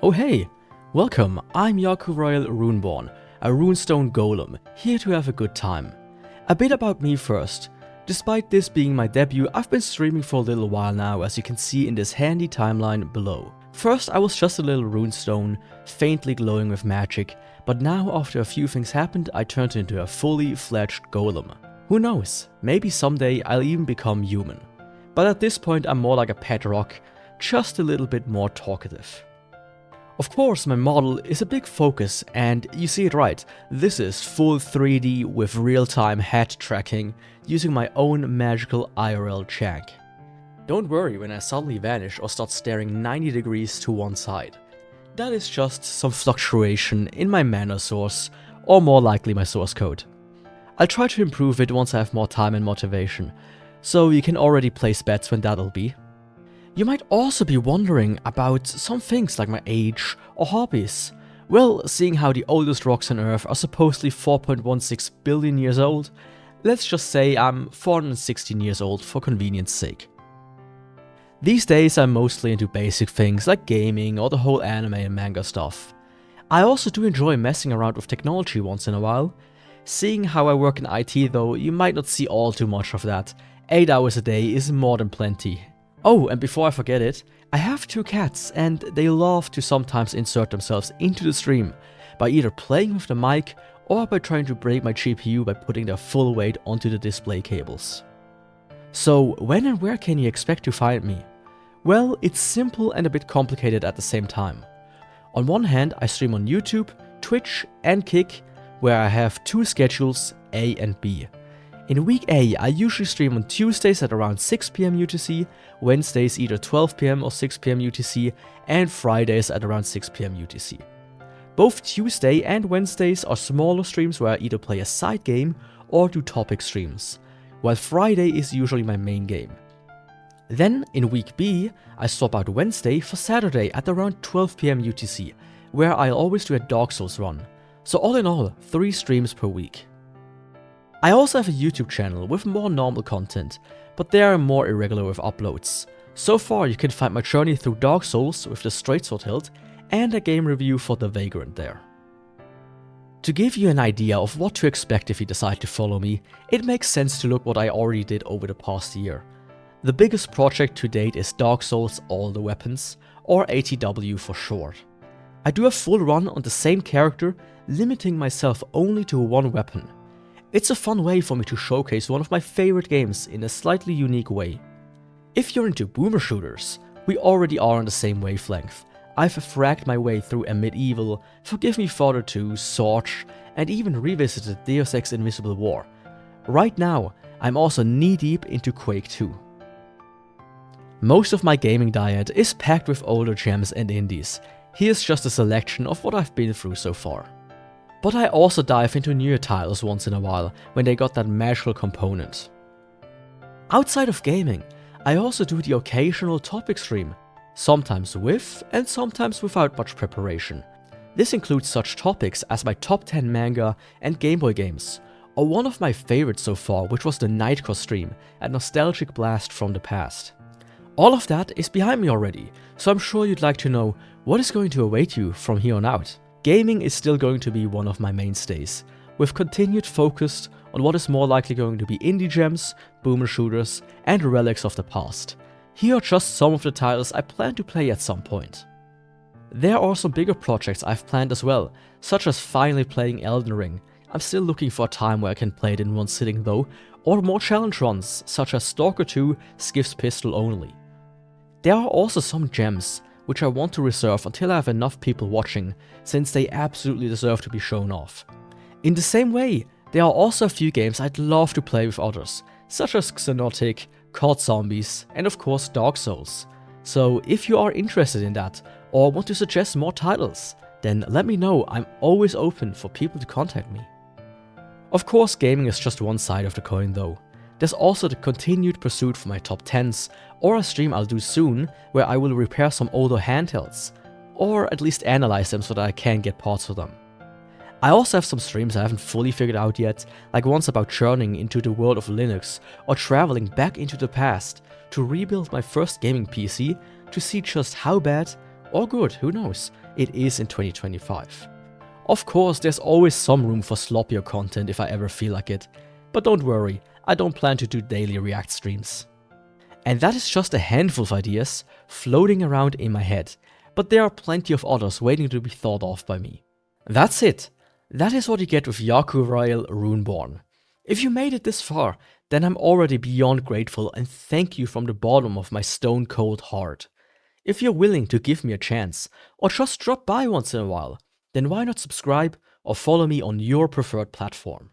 Oh hey, welcome, I'm Yakuvrael Runeborne, a Runestone Golem, here to have a good time. A bit about me first. Despite this being my debut, I've been streaming for a little while now, as you can see in this handy timeline below. First I was just a little runestone, faintly glowing with magic, but now after a few things happened I turned into a fully fledged golem. Who knows, maybe someday I'll even become human. But at this point I'm more like a pet rock, just a little bit more talkative. Of course my model is a big focus, and you see it right, this is full 3D with real-time head tracking using my own magical IRL check. Don't worry when I suddenly vanish or start staring 90 degrees to one side. That is just some fluctuation in my mana source, or more likely my source code. I'll try to improve it once I have more time and motivation, so you can already place bets when that'll be. You might also be wondering about some things like my age or hobbies. Well, seeing how the oldest rocks on Earth are supposedly 4.16 billion years old, let's just say I'm 416 years old for convenience sake. These days I'm mostly into basic things like gaming or the whole anime and manga stuff. I also do enjoy messing around with technology once in a while. Seeing how I work in IT though, you might not see all too much of that. 8 hours a day is more than plenty. Oh, and before I forget it, I have 2 cats and they love to sometimes insert themselves into the stream by either playing with the mic or by trying to break my GPU by putting their full weight onto the display cables. So when and where can you expect to find me? Well, it's simple and a bit complicated at the same time. On one hand, I stream on YouTube, Twitch and Kick, where I have 2 schedules, A and B. In week A, I usually stream on Tuesdays at around 6 PM UTC, Wednesdays either 12 PM or 6 PM UTC, and Fridays at around 6 PM UTC. Both Tuesday and Wednesdays are smaller streams where I either play a side game or do topic streams, while Friday is usually my main game. Then, in week B, I swap out Wednesday for Saturday at around 12 PM UTC, where I'll always do a Dark Souls run, so all in all, 3 streams per week. I also have a YouTube channel with more normal content, but they are more irregular with uploads. So far you can find my journey through Dark Souls with the straight sword hilt and a game review for The Vagrant there. To give you an idea of what to expect if you decide to follow me, it makes sense to look what I already did over the past year. The biggest project to date is Dark Souls All the Weapons, or ATW for short. I do a full run on the same character, limiting myself only to one weapon. It's a fun way for me to showcase one of my favorite games in a slightly unique way. If you're into boomer shooters, we already are on the same wavelength. I've fragged my way through a medieval, Forgive Me Father 2, Sorge, and even revisited Deus Ex Invisible War. Right now, I'm also knee-deep into Quake 2. Most of my gaming diet is packed with older gems and indies. Here's just a selection of what I've been through so far. But I also dive into newer titles once in a while when they got that magical component. Outside of gaming, I also do the occasional topic stream, sometimes with and sometimes without much preparation. This includes such topics as my top 10 manga and Game Boy games, or one of my favorites so far, which was the Nightcore stream, a nostalgic blast from the past. All of that is behind me already, so I'm sure you'd like to know what is going to await you from here on out. Gaming is still going to be one of my mainstays, with continued focus on what is more likely going to be indie gems, boomer shooters, and relics of the past. Here are just some of the titles I plan to play at some point. There are some bigger projects I've planned as well, such as finally playing Elden Ring. I'm still looking for a time where I can play it in one sitting though, or more challenge runs, such as Stalker 2, Skiff's Pistol only. There are also some gems which I want to reserve until I have enough people watching, since they absolutely deserve to be shown off. In the same way, there are also a few games I'd love to play with others, such as Xenotic, COD Zombies, and of course Dark Souls. So if you are interested in that, or want to suggest more titles, then let me know. I'm always open for people to contact me. Of course, gaming is just one side of the coin though. There's also the continued pursuit for my top 10s, or a stream I'll do soon where I will repair some older handhelds, or at least analyze them so that I can get parts for them. I also have some streams I haven't fully figured out yet, like ones about journeying into the world of Linux, or traveling back into the past to rebuild my first gaming PC to see just how bad Or good, who knows? It is in 2025. Of course, there's always some room for sloppier content if I ever feel like it, but don't worry, I don't plan to do daily React streams. And that is just a handful of ideas floating around in my head, but there are plenty of others waiting to be thought of by me. That's it. That is what you get with Yakuvrael Runeborne. If you made it this far, then I'm already beyond grateful and thank you from the bottom of my stone cold heart. If you're willing to give me a chance, or just drop by once in a while, then why not subscribe or follow me on your preferred platform?